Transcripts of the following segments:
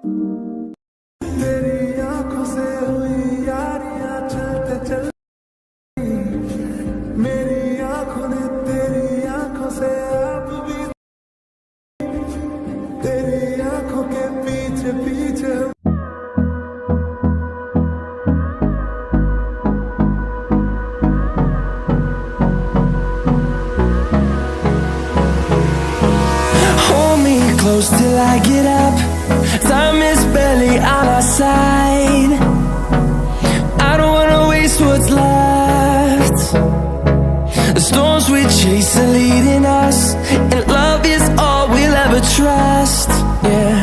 तेरी आंखों से हुई यारियां चलते चल, मेरी आंखों ने तेरी आंखों से अब भी, तेरी आंखों के पीछे पीछे close till I get up. Time is barely on our side. I don't wanna waste what's left. The storms we chase are leading us, and love is all we'll ever trust. Yeah,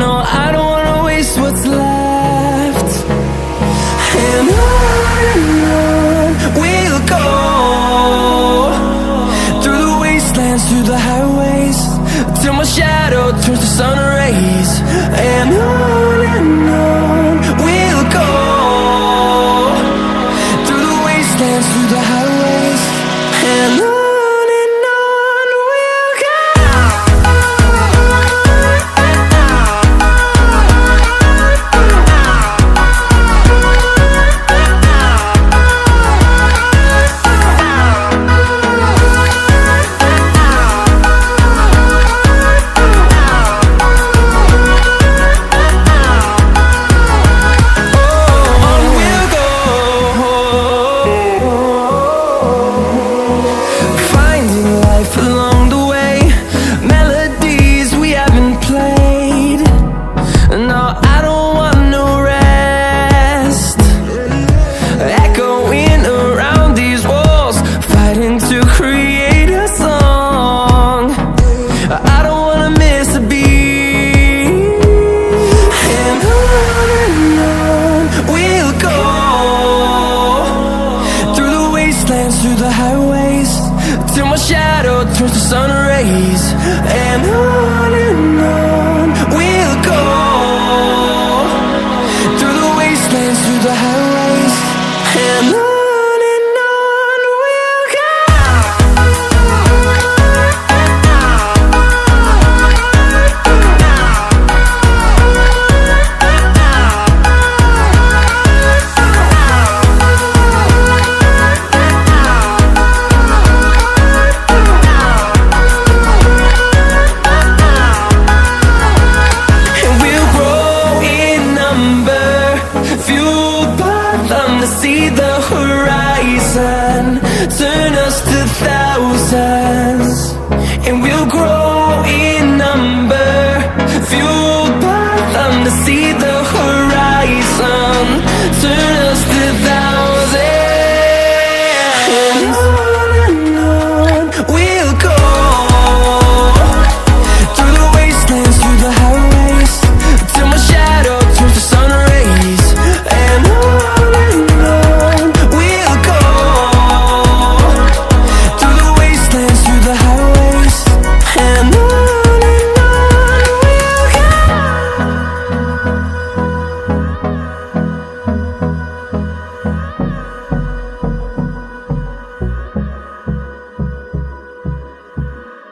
no, I don't wanna waste what's left. And on we'll go, through the wastelands, through the highways, till my shadow turns to sun rays. And on we'll go, through the wastelands, through the highways, and on we'll go. Through the highways, till my shadow turns to sun rays. And on